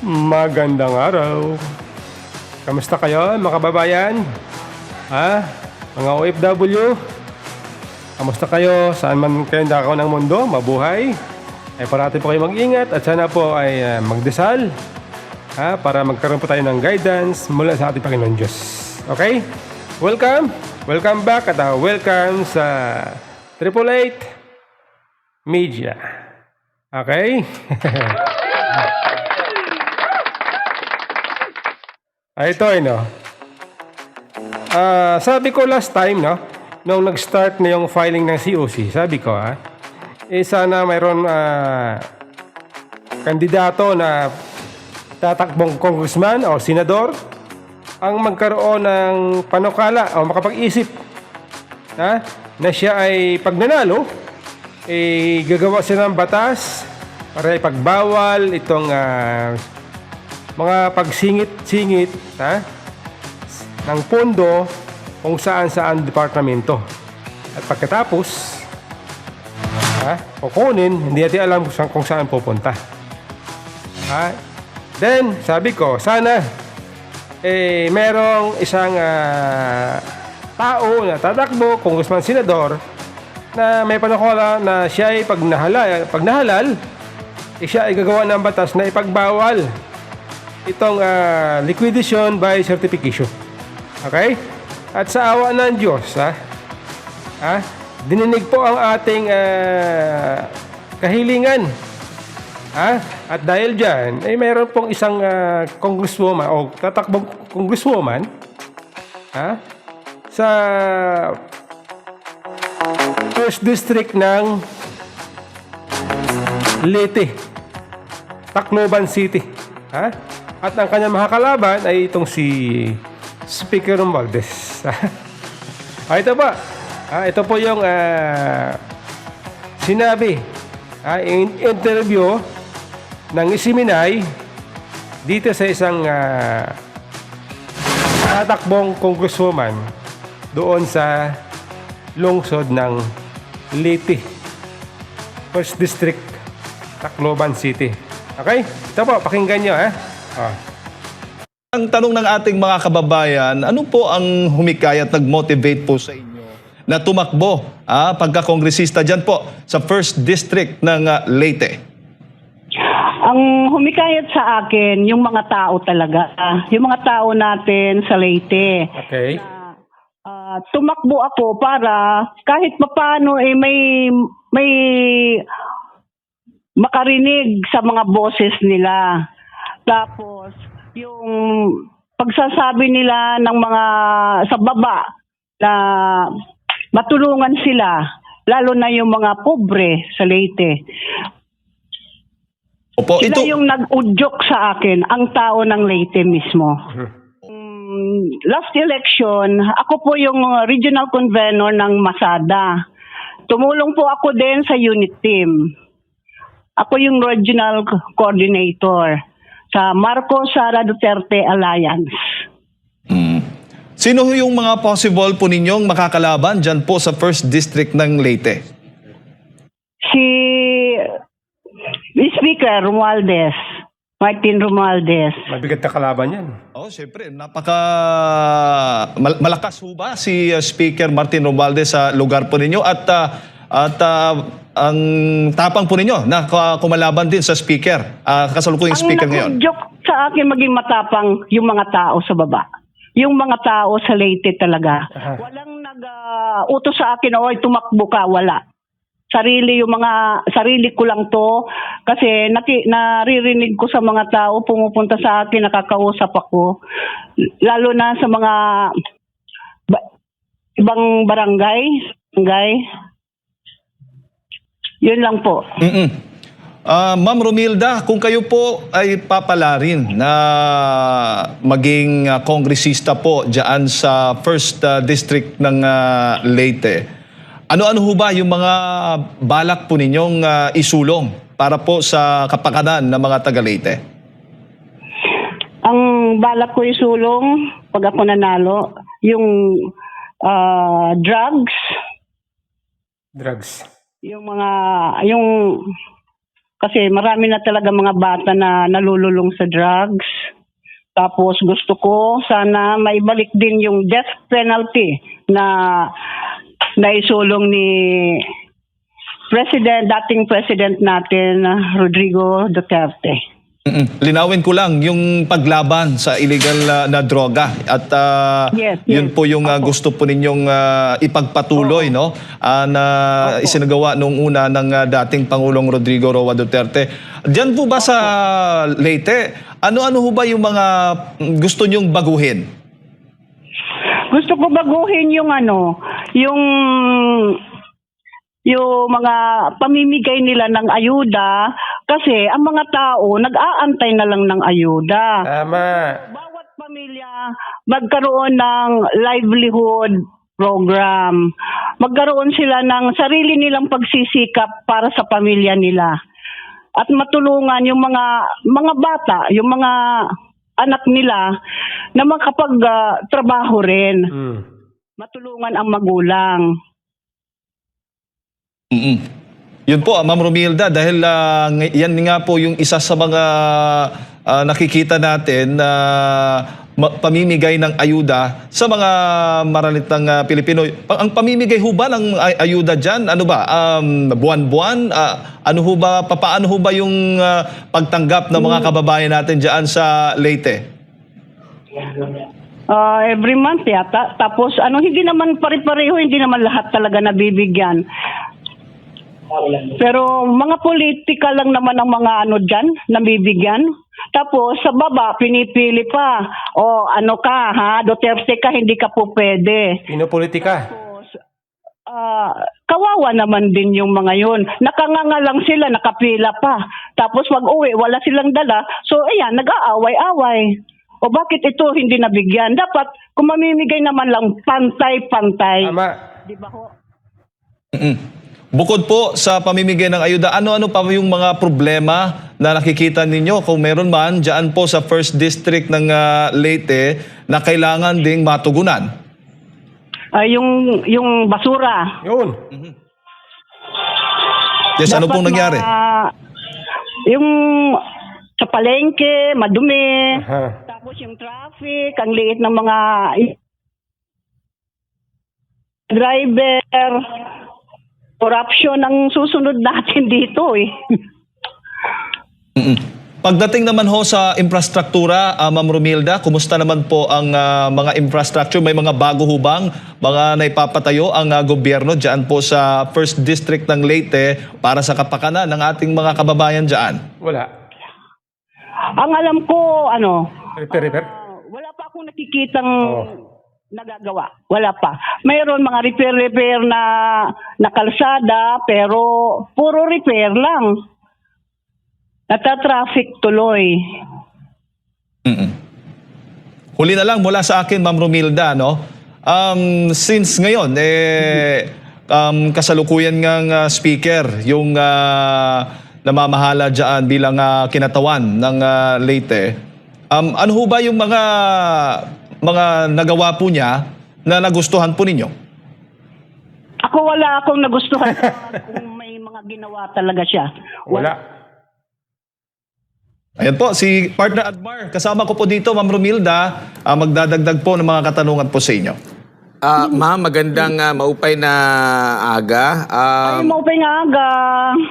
Magandang araw. Kamusta kayo, mga kababayan? Ha? Mga OFW? Kamusta kayo? Saan man kayo nakakaw ng mundo? Mabuhay? Ay parati po kayo mag-ingat at sana po ay magdasal. Para magkaroon po tayo ng guidance mula sa ating Panginoon Diyos. Okay? Welcome! Welcome back at welcome sa 888 Media. Okay? Ito sabi ko last time, nung nag-start na yung filing ng COC, sabi ko, sana mayroon kandidato na tatakbong congressman o senador ang magkaroon ng panukala o makapag-isip na siya ay pag nanalo, gagawa siya ng batas para ipagbawal itong mga pagsingit-singit ng pondo kung saan departamento. At pagkatapos, kukunin, hindi natin alam kung saan pupunta. Then, sabi ko, sana merong isang tao na tatakbo, congressman, senador, na may panukala na siya ay pag nahalal, siya ay gagawa ng batas na ipagbawal itong liquidation by certification. Okay? At sa awa ng Diyos, dininig po ang ating kahilingan. At dahil dyan, mayroon pong isang congresswoman o tatakbong congresswoman sa first district ng Leyte, Tacloban City. At ang kanyang makakalaban ay itong si Speaker Romualdez. Ito pa. Ito po yung sinabi in interview ng isiminay dito sa isang tatakbong congresswoman doon sa lungsod ng Leyte, First District, Tacloban City. Okay? Ito po, pakinggan nyo. Ang tanong ng ating mga kababayan, ano po ang humikayat, nag-motivate po sa inyo na tumakbo pagka-kongresista dyan po sa First District ng Leyte? Ang humikayat sa akin, yung mga tao talaga. Yung mga tao natin sa Leyte. Okay. Tumakbo ako para kahit papaano may makarinig sa mga boses nila. Tapos, yung pagsasabi nila ng mga sa baba na matulungan sila, lalo na yung mga pobre sa Leyte. Opo, Sila yung nag-udyok sa akin, ang tao ng Leyte mismo. Last election, ako po yung regional convener ng Masada. Tumulong po ako din sa unit team. Ako yung regional coordinator sa Marcos Sara Duterte Alliance. Sino yung mga possible po ninyong makakalaban dyan po sa First District ng Leyte? Si Speaker Romualdez, Martin Romualdez. Mabigat na kalaban yan. Siyempre, malakas ho ba si Speaker Martin Romualdez sa lugar po ninyo at ang tapang po ninyo na kumalaban din sa speaker, kasalukuyang speaker ngayon? Ang nag-joke sa akin maging matapang yung mga tao sa baba. Yung mga tao sa Leyte talaga. Walang nag-utos sa akin, oy, tumakbo ka, wala. Sarili ko lang to kasi naririnig ko sa mga tao pumupunta sa akin, nakakausap ako. Lalo na sa mga ibang barangay. Yun lang po. Ma'am Romilda, kung kayo po ay papalarin na maging kongresista po dyan sa First District ng Leyte, ano-ano ho ba yung mga balak po ninyong isulong para po sa kapakanan ng mga taga-Leyte? Ang balak ko isulong pag ako nanalo, yung drugs. Drugs. Yung Kasi marami na talaga mga bata na nalululong sa drugs. Tapos gusto ko sana maibalik din yung death penalty na naisulong ni dating president natin, Rodrigo Duterte. Linawin ko lang yung paglaban sa illegal na droga at Yes, yun yes. po yung gusto po ninyong ipagpatuloy no na isinagawa noong una ng dating Pangulong Rodrigo Roa Duterte. Diyan po ba sa Leyte, ano-ano ho ba yung mga gusto nyong baguhin? Gusto ko baguhin yung yung mga pamimigay nila ng ayuda kasi ang mga tao nag-aantay na lang ng ayuda. Tama. Bawat pamilya magkaroon ng livelihood program. Magkaroon sila ng sarili nilang pagsisikap para sa pamilya nila. At matulungan yung mga bata, yung mga anak nila na makapag-trabaho rin. Matulungan ang magulang. Yun po, Ma'am Romilda, dahil yan nga po yung isa sa mga nakikita natin na pamimigay ng ayuda sa mga maralitang Pilipino. Ang pamimigay ho ba ng ayuda dyan? Ano ba? Buwan-buwan? Ano ho ba, papaano ho ba yung pagtanggap ng mga kababayan natin dyan sa Leyte? Every month yata. Tapos hindi naman pare-pareho, hindi naman lahat talaga nabibigyan. Pero mga politika lang naman ang mga dyan, nabibigyan. Tapos sa baba, pinipili pa. Ano ka ha, Duterte ka, hindi ka po pwede. Pinopolitika. Tapos, kawawa naman din yung mga yun. Nakanganga lang sila, nakapila pa. Tapos wag-uwi, wala silang dala. So ayan, nag-aaway-away. O bakit ito hindi nabigyan? Dapat, kung mamimigay naman lang, pantay-pantay. Tama. Di ba ho? Bukod po sa pamimigay ng ayuda, ano-ano pa yung mga problema na nakikita ninyo kung meron man dyan po sa First District ng Leyte na kailangan ding matugunan? Yung basura. Yun. Yes, ano Dapat pong nangyari? Yung sa palengke, madumi. Aha. Tapos yung traffic, ang liit ng mga driver. Corruption ang susunod natin dito eh. Pagdating naman ho sa infrastruktura, Ma'am Romilda, kumusta naman po ang mga infrastructure? May mga bago hubang, mga naipapatayo ang gobyerno dyan po sa First District ng Leyte para sa kapakanan ng ating mga kababayan dyan? Wala. Ang alam ko, Repair. wala pa akong nakikitang nagagawa. Wala pa. Mayroon mga repair na kalsada, pero puro repair lang. Nata-traffic tuloy. Huli na lang mula sa akin, Ma'am Romilda, no? Since ngayon, kasalukuyan ngang speaker, yung namamahala dyan bilang kinatawan ng Leyte, ano ho ba yung mga nagawa po niya na nagustuhan po ninyo? Ako wala akong nagustuhan kung may mga ginawa talaga siya. Wala. Ayan po, si Partner Admar, kasama ko po dito, Ma'am Romilda, magdadagdag po ng mga katanungan po sa inyo. Ma'am, magandang maupay na aga. Ay, maupay nga aga.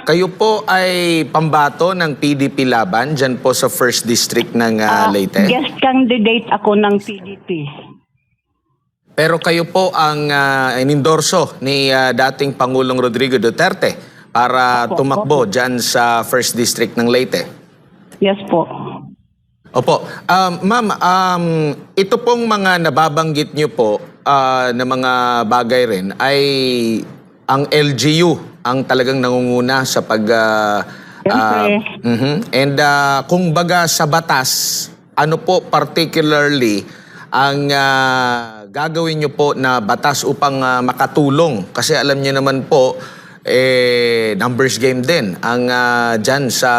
Kayo po ay pambato ng PDP laban dyan po sa First District ng Leyte. Guest candidate ako ng PDP. Pero kayo po ang inendorso ni dating Pangulong Rodrigo Duterte para tumakbo dyan sa First District ng Leyte. Yes po. Opo. Ma'am, ito pong mga nababanggit niyo po na mga bagay rin ay ang LGU ang talagang nangunguna sa pag... And kung baga sa batas, ano po particularly ang gagawin niyo po na batas upang makatulong? Kasi alam niyo naman po, numbers game din ang dyan sa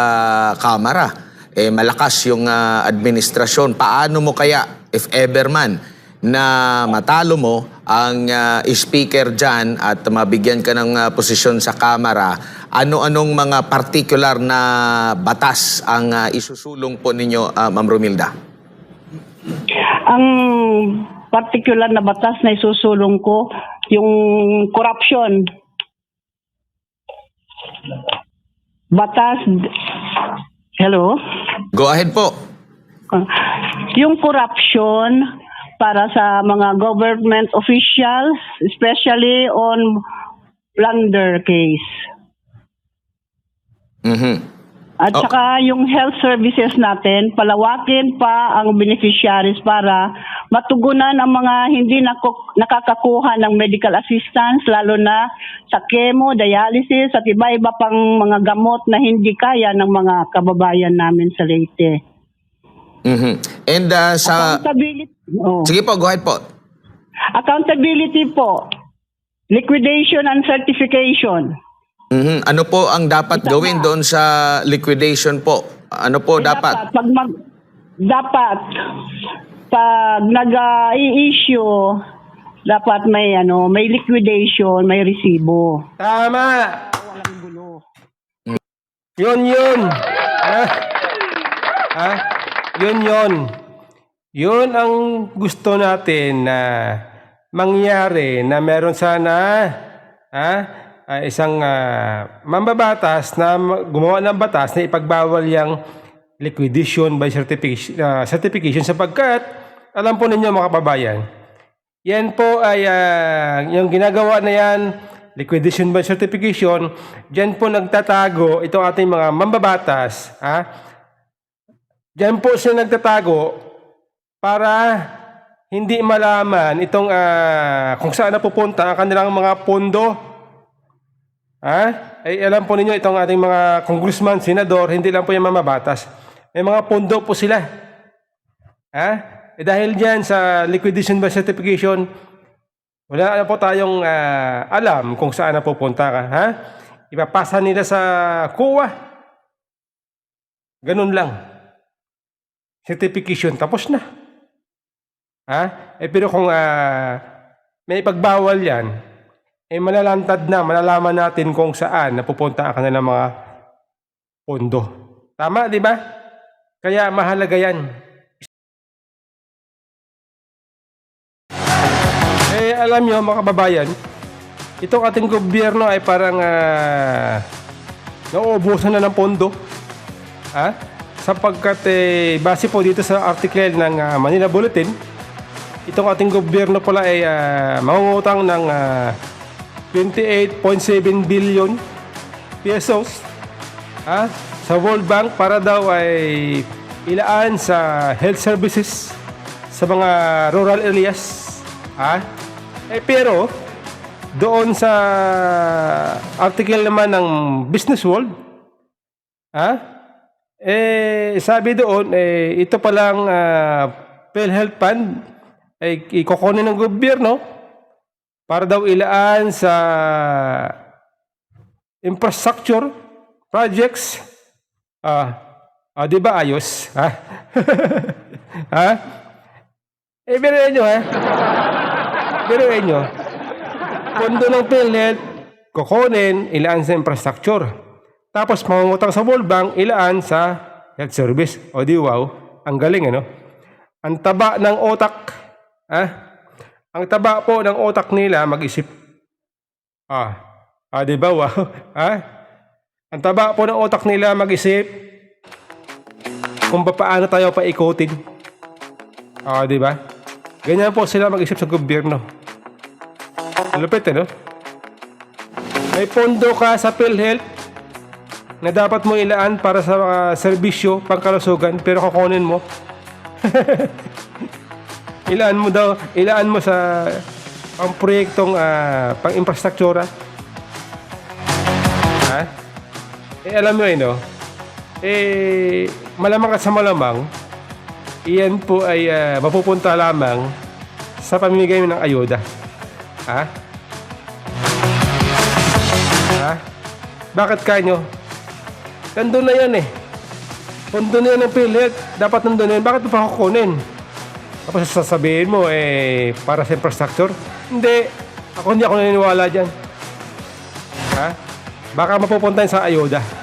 Kamara. Malakas yung administrasyon. Paano mo kaya, if ever man, na matalo mo ang speaker dyan at mabigyan ka ng posisyon sa Kamara, ano-anong mga particular na batas ang isusulong po ninyo, Ma'am Romilda? Ang particular na batas na isusulong ko, yung corruption. Batas, hello? Go ahead po. Yung corruption para sa mga government officials, especially on plunder case. At saka yung health services natin, palawakin pa ang beneficiaries para matugunan ang mga hindi nakakakuha ng medical assistance, lalo na sa chemo, dialysis at iba-iba pang mga gamot na hindi kaya ng mga kababayan namin sa Leyte. And sa... Accountability. Sige po, go ahead po. Accountability po. Liquidation and certification. Ano po ang dapat gawin doon sa liquidation po? Ano po dapat? Dapat pag nag-i-issue, dapat may liquidation, may resibo. Tama! Walang gulo. Yun. Yun. Yun ang gusto natin na mangyari, na meron sana isang mambabatas na gumawa ng batas na ipagbawal yung liquidation by certification sapagkat alam po ninyo mga kababayan, yan po ay yung ginagawa na yan, liquidation by certification, dyan po nagtatago itong ating mga mambabatas. Dyan po sila nagtatago para hindi malaman itong kung saan napupunta ang kanilang mga pondo. Ay alam po ninyo itong ating mga congressman, senador, hindi lang po yung mamabatas. May mga pondo po sila. Dahil dyan sa liquidation by certification, wala na po tayong alam kung saan napupunta ka. Ipapasa nila sa COA. Ganun lang. Certification, tapos na. Pero kung may pagbawal yan, malalantad na, malalaman natin kung saan napupunta ang kanilang mga pondo. Tama, di ba? Kaya mahalaga yan. Alam nyo, mga kababayan, itong ating gobyerno ay parang nauubusan na ng pondo. Sapagkat base po dito sa article ng Manila Bulletin, itong ating gobyerno pala ay mangungutang ng 28.7 billion pesos sa World Bank para daw ay ilaan sa health services sa mga rural areas. Pero doon sa article naman ng Business World, sabi doon ito palang PhilHealth Fund ay ikukunin ng gobyerno para daw ilaan sa infrastructure projects. Di ba ayos? Biruin nyo, Biruin nyo. Pondo ng PhilHealth, kukunin, ilaan sa infrastructure. Tapos, mangungutang sa World Bank, ilaan sa health service. Di wow, ang galing, Ang taba ng utak, ang taba po ng utak nila mag-isip. Di ba? Wow. Ang taba po ng utak nila mag-isip kung paano tayo paikutin. Di ba? Ganyan po sila mag-isip sa gobyerno. Lupit, May pondo ka sa PhilHealth na dapat mo ilaan para sa mga serbisyo, pangkalusugan, pero kukunin mo. Ilaan mo sa pang proyektong pang-infrastruktura. Alam mo malamang at sa malamang, iyan po ay mapupunta lamang sa pamimigay ng ayuda. Bakit kanyo? Nandun na yan Pondo na yan ng PhilHealth. Dapat nandun na yan. Bakit pa kukunin? Tapos sasabihin mo, para sa infrastructure? Hindi. Hindi ako naniniwala dyan. Ha? Baka mapupunta sa ayuda.